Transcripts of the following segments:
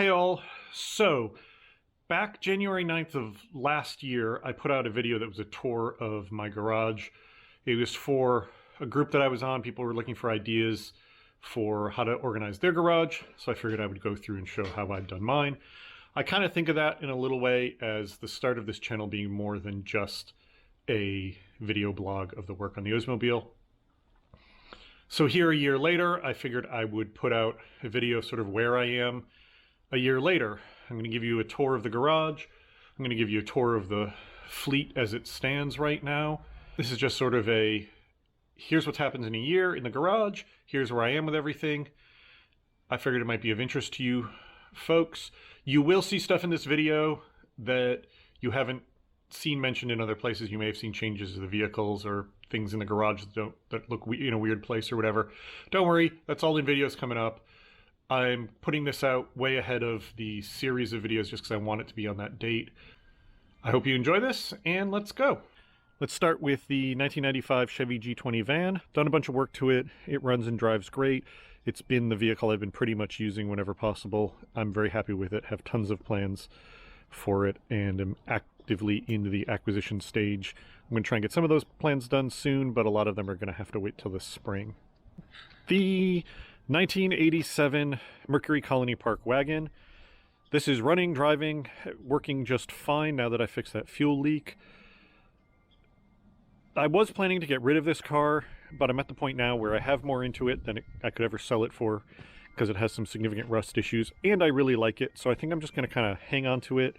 Hey all, so back January 9th of last year, I put out a video that was a tour of my garage. It was for a group that I was on. People were looking for ideas for how to organize their garage, so I figured I would go through and show how I've done mine. I kind of think of that in a little way as the start of this channel being more than just a video blog of the work on the Oldsmobile. So here a year later, I figured I would put out a video sort of where I am a year later. I'm going to give you a tour of the garage. I'm going to give you a tour of the fleet as it stands right now. This is just sort of a, here's what's happened in a year in the garage. Here's where I am with everything. I figured it might be of interest to you folks. You will see stuff in this video that you haven't seen mentioned in other places. You may have seen changes to the vehicles or things in the garage that look in a weird place or whatever. Don't worry, that's all in videos coming up. I'm putting this out way ahead of the series of videos just because I want it to be on that date. I hope you enjoy this, and let's go. Let's start with the 1995 Chevy G20 van. Done a bunch of work to it. It runs and drives great. It's been the vehicle I've been pretty much using whenever possible. I'm very happy with it, have tons of plans for it, and am actively in the acquisition stage. I'm going to try and get some of those plans done soon, but a lot of them are going to have to wait till the spring. The 1987 Mercury Colony Park Wagon. This is running, driving, working just fine now that I fixed that fuel leak. I was planning to get rid of this car, but I'm at the point now where I have more into it than I could ever sell it for because it has some significant rust issues, and I really like it, so I think I'm just going to kind of hang on to it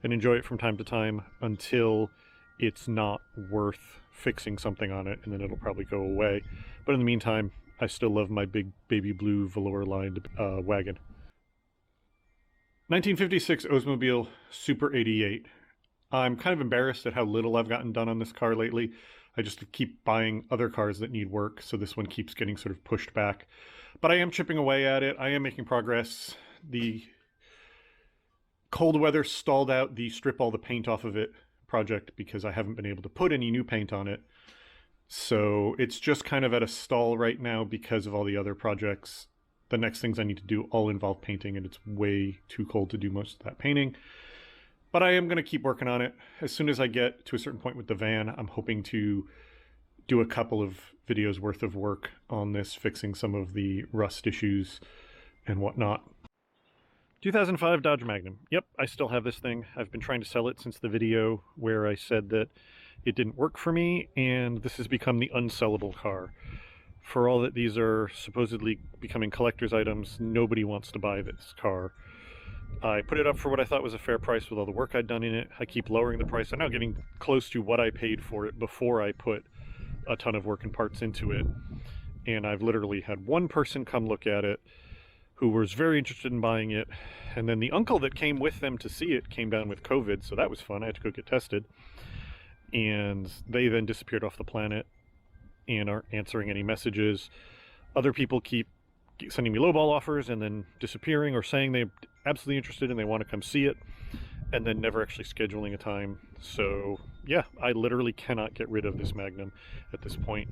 and enjoy it from time to time until it's not worth fixing something on it, and then it'll probably go away. But in the meantime, I still love my big baby blue velour-lined wagon. 1956 Oldsmobile Super 88. I'm kind of embarrassed at how little I've gotten done on this car lately. I just keep buying other cars that need work, so this one keeps getting sort of pushed back. But I am chipping away at it. I am making progress. The cold weather stalled out the strip all the paint off of it project because I haven't been able to put any new paint on it. So it's just kind of at a stall right now because of all the other projects. The next things I need to do all involve painting, and it's way too cold to do most of that painting. But I am going to keep working on it. As soon as I get to a certain point with the van, I'm hoping to do a couple of videos worth of work on this, fixing some of the rust issues and whatnot. 2005 Dodge Magnum. Yep, I still have this thing. I've been trying to sell it since the video where I said that it didn't work for me, and this has become the unsellable car. For all that these are supposedly becoming collector's items, nobody wants to buy this car. I put it up for what I thought was a fair price with all the work I'd done in it. I keep lowering the price. I'm now getting close to what I paid for it before I put a ton of work and parts into it. And I've literally had one person come look at it who was very interested in buying it. And then the uncle that came with them to see it came down with COVID, so that was fun. I had to go get tested. And they then disappeared off the planet and aren't answering any messages. Other people keep sending me lowball offers and then disappearing or saying they're absolutely interested and they want to come see it and then never actually scheduling a time. So yeah, I literally cannot get rid of this Magnum at this point,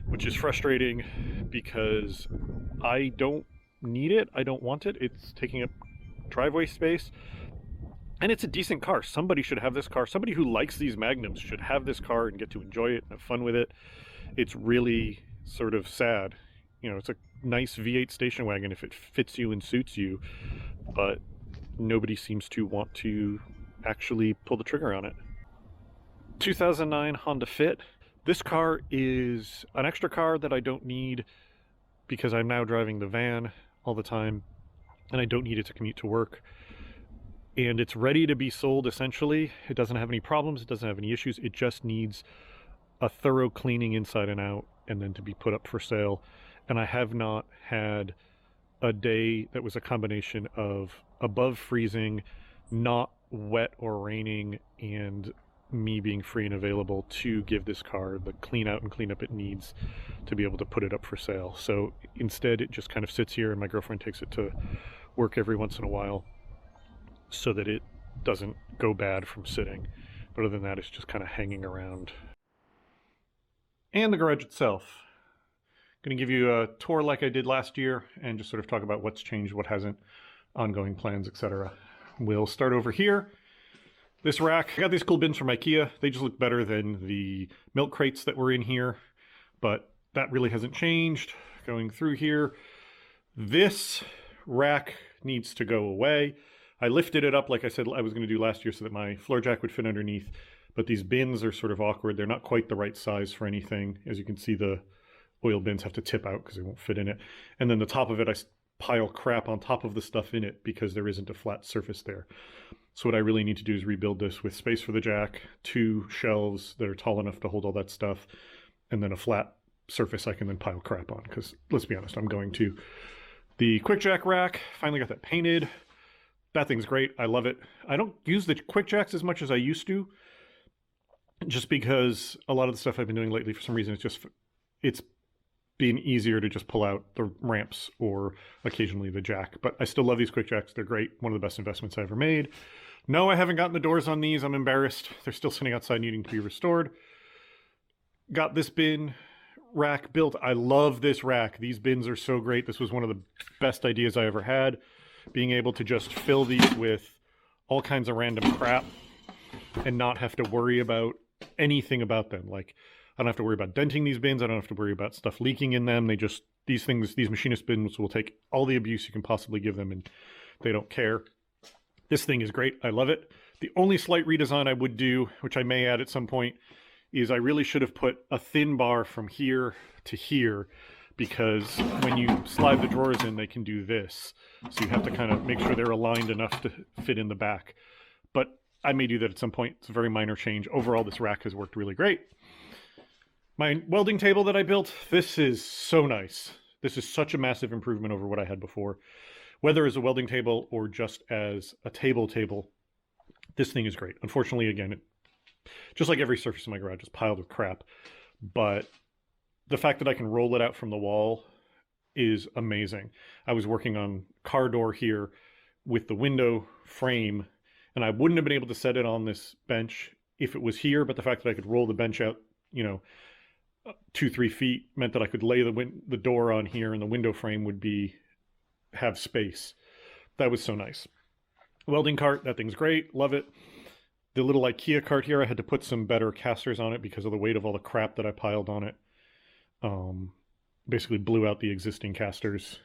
which is frustrating because I don't need it. I don't want it. It's taking up driveway space. And it's a decent car. Somebody should have this car. Somebody who likes these Magnums should have this car and get to enjoy it and have fun with it. It's really sort of sad. You know, it's a nice V8 station wagon if it fits you and suits you, but nobody seems to want to actually pull the trigger on it. 2009 Honda Fit. This car is an extra car that I don't need because I'm now driving the van all the time and I don't need it to commute to work. And it's ready to be sold, essentially. It doesn't have any problems, it doesn't have any issues, it just needs a thorough cleaning inside and out and then to be put up for sale. And I have not had a day that was a combination of above freezing, not wet or raining, and me being free and available to give this car the clean out and clean up it needs to be able to put it up for sale. So instead it just kind of sits here and my girlfriend takes it to work every once in a while so that it doesn't go bad from sitting. But other than that, it's just kind of hanging around. And the garage itself. Going to give you a tour like I did last year and just sort of talk about what's changed, what hasn't. ongoing plans, etc. We'll start over here. This rack, I got these cool bins from IKEA. They just look better than the milk crates that were in here, but that really hasn't changed. Going through here, this rack needs to go away. I lifted it up like I said I was going to do last year so that my floor jack would fit underneath, but these bins are sort of awkward. They're not quite the right size for anything. As you can see, the oil bins have to tip out because they won't fit in it. And then the top of it, I pile crap on top of the stuff in it because there isn't a flat surface there. So what I really need to do is rebuild this with space for the jack, 2 shelves that are tall enough to hold all that stuff, and then a flat surface I can then pile crap on, because let's be honest, I'm going to. The Quickjack Rack, finally got that painted. That thing's great. I love it. I don't use the Quickjacks as much as I used to, just because a lot of the stuff I've been doing lately, for some reason, it's been easier to just pull out the ramps or occasionally the jack. But I still love these Quickjacks. They're great. One of the best investments I ever made. No, I haven't gotten the doors on these. I'm embarrassed. They're still sitting outside needing to be restored. Got this bin rack built. I love this rack. These bins are so great. This was one of the best ideas I ever had. Being able to just fill these with all kinds of random crap and not have to worry about anything about them. Like, I don't have to worry about denting these bins. I don't have to worry about stuff leaking in them. These machinist bins will take all the abuse you can possibly give them, and they don't care. This thing is great. I love it. The only slight redesign I would do, which I may add at some point, is I really should have put a thin bar from here to here, because when you slide the drawers in, they can do this. So you have to kind of make sure they're aligned enough to fit in the back. But I may do that at some point. It's a very minor change. Overall, this rack has worked really great. My welding table that I built, this is so nice. This is such a massive improvement over what I had before. Whether as a welding table or just as a table, this thing is great. Unfortunately, again, just like every surface in my garage is piled with crap. But the fact that I can roll it out from the wall is amazing. I was working on car door here with the window frame, and I wouldn't have been able to set it on this bench if it was here, but the fact that I could roll the bench out, 2-3 feet meant that I could lay the door on here and the window frame would have space. That was so nice. Welding cart, that thing's great. Love it. The little IKEA cart here, I had to put some better casters on it because of the weight of all the crap that I piled on it. Basically blew out the existing casters.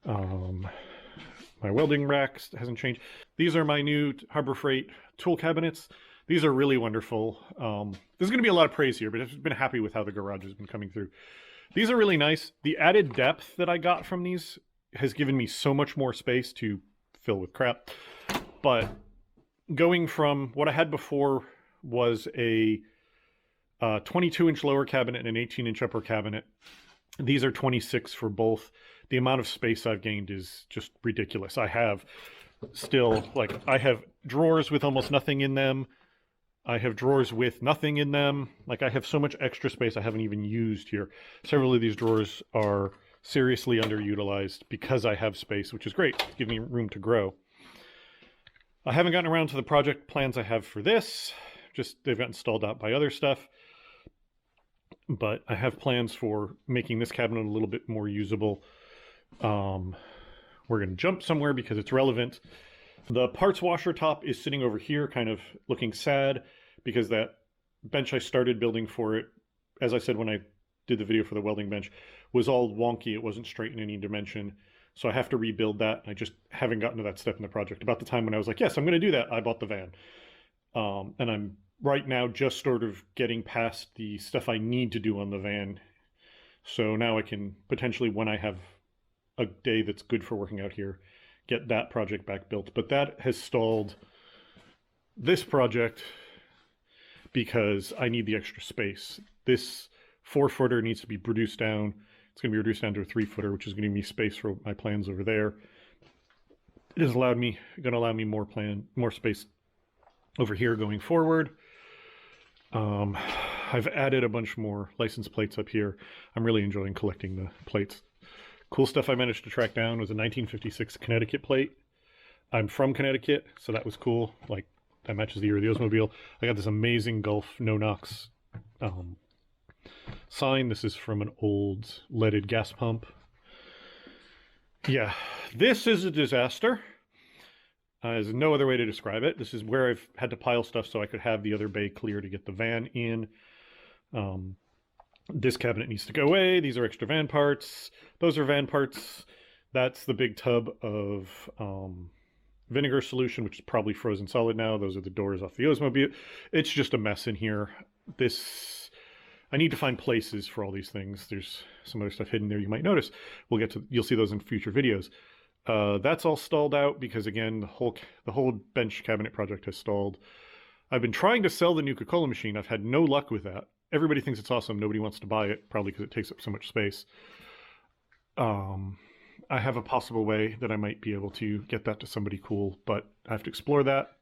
My welding racks hasn't changed. These are my new Harbor Freight tool cabinets. These are really wonderful. There's going to be a lot of praise here, but I've been happy with how the garage has been coming through. These are really nice. The added depth that I got from these has given me so much more space to fill with crap. But going from what I had before was a 22-inch lower cabinet and an 18-inch upper cabinet. These are 26 for both. The amount of space I've gained is just ridiculous. I have drawers with almost nothing in them. I have drawers with nothing in them. I have so much extra space I haven't even used here. Several of these drawers are seriously underutilized because I have space, which is great. It's giving me room to grow. I haven't gotten around to the project plans I have for this. They've gotten stalled out by other stuff. But I have plans for making this cabinet a little bit more usable. We're going to jump somewhere because it's relevant. The parts washer top is sitting over here, kind of looking sad, because that bench I started building for it, as I said when I did the video for the welding bench, was all wonky. It wasn't straight in any dimension. So I have to rebuild that. I just haven't gotten to that step in the project. About the time when I was like, yes, I'm going to do that, I bought the van. And I'm right now just sort of getting past the stuff I need to do on the van. So now I can potentially, when I have a day that's good for working out here, get that project back built. But that has stalled this project because I need the extra space. This 4-footer needs to be reduced down. It's going to be reduced down to a 3-footer, which is going to give me space for my plans over there. It is going to allow me more space over here going forward. I've added a bunch more license plates up here. I'm really enjoying collecting the plates. Cool stuff I managed to track down was a 1956 Connecticut plate. I'm from Connecticut, so that was cool. That matches the year of the Oldsmobile. I got this amazing Gulf no-knox sign. This is from an old leaded gas pump. Yeah, this is a disaster. There's no other way to describe it. This is where I've had to pile stuff so I could have the other bay clear to get the van in. This cabinet needs to go away. These are extra van parts. Those are van parts. That's the big tub of vinegar solution, which is probably frozen solid now. Those are the doors off the Oldsmobile. It's just a mess in here. I need to find places for all these things. There's some other stuff hidden there you might notice. You'll see those in future videos. That's all stalled out because, again, the whole bench cabinet project has stalled. I've been trying to sell the new Coca-Cola machine. I've had no luck with that. Everybody thinks it's awesome. Nobody wants to buy it, probably because it takes up so much space. I have a possible way that I might be able to get that to somebody cool, but I have to explore that.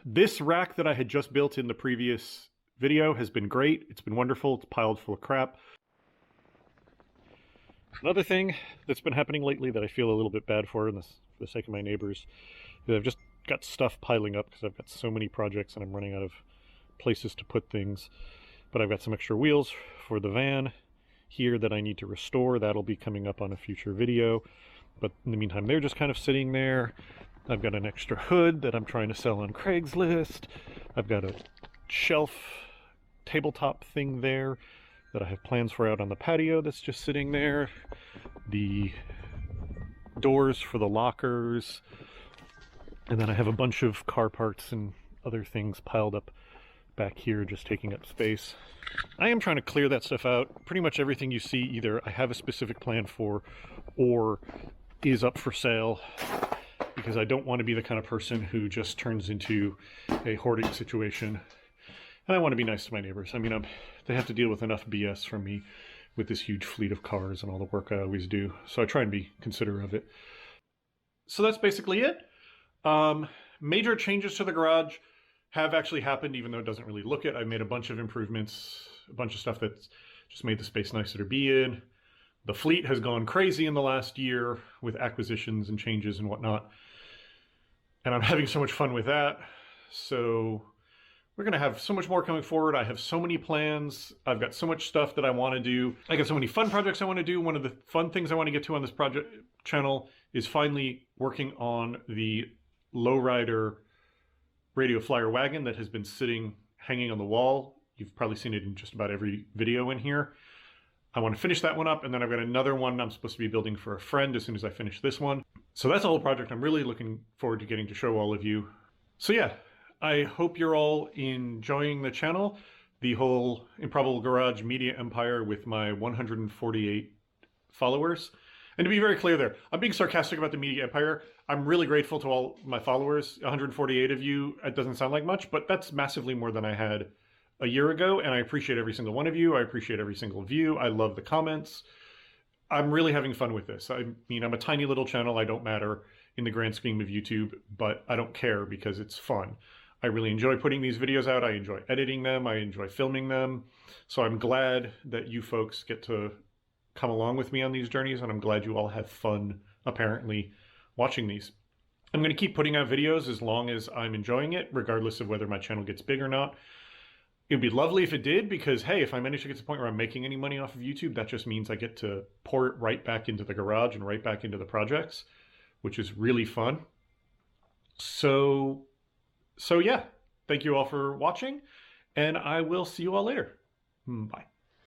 This rack that I had just built in the previous video has been great. It's been wonderful. It's piled full of crap. Another thing that's been happening lately that I feel a little bit bad for the sake of my neighbors, is I've just got stuff piling up because I've got so many projects and I'm running out of places to put things. But I've got some extra wheels for the van here that I need to restore. That'll be coming up on a future video. But in the meantime, they're just kind of sitting there. I've got an extra hood that I'm trying to sell on Craigslist. I've got a shelf tabletop thing there that I have plans for out on the patio that's just sitting there. The doors for the lockers. And then I have a bunch of car parts and other things piled up back here, just taking up space. I am trying to clear that stuff out. Pretty much everything you see, either I have a specific plan for or is up for sale, because I don't want to be the kind of person who just turns into a hoarding situation. And I want to be nice to my neighbors. I mean, they have to deal with enough BS from me with this huge fleet of cars and all the work I always do. So I try and be considerate of it. So that's basically it. Major changes to the garage have actually happened, even though it doesn't really look it. I've made a bunch of improvements, a bunch of stuff that's just made the space nicer to be in. The fleet has gone crazy in the last year with acquisitions and changes and whatnot. And I'm having so much fun with that. So we're going to have so much more coming forward. I have so many plans. I've got so much stuff that I want to do. I got so many fun projects I want to do. One of the fun things I want to get to on this project channel is finally working on the lowrider radio flyer wagon that has been hanging on the wall. You've probably seen it in just about every video in here. I want to finish that one up, and then I've got another one I'm supposed to be building for a friend as soon as I finish this one. So that's a whole project I'm really looking forward to getting to show all of you. So yeah, I hope you're all enjoying the channel, the whole Improbable Garage media empire with my 148 followers. And to be very clear there, I'm being sarcastic about the media empire. I'm really grateful to all my followers, 148 of you. It doesn't sound like much, but that's massively more than I had a year ago, and I appreciate every single one of you. I appreciate every single view. I love the comments. I'm really having fun with this. I mean, I'm a tiny little channel. I don't matter in the grand scheme of YouTube, but I don't care because it's fun. I really enjoy putting these videos out. I enjoy editing them. I enjoy filming them. So I'm glad that you folks get to come along with me on these journeys, and I'm glad you all have fun, apparently, watching these. I'm going to keep putting out videos as long as I'm enjoying it, regardless of whether my channel gets big or not. It'd be lovely if it did, because, hey, if I manage to get to the point where I'm making any money off of YouTube, that just means I get to pour it right back into the garage and right back into the projects, which is really fun. So yeah, thank you all for watching, and I will see you all later. Bye.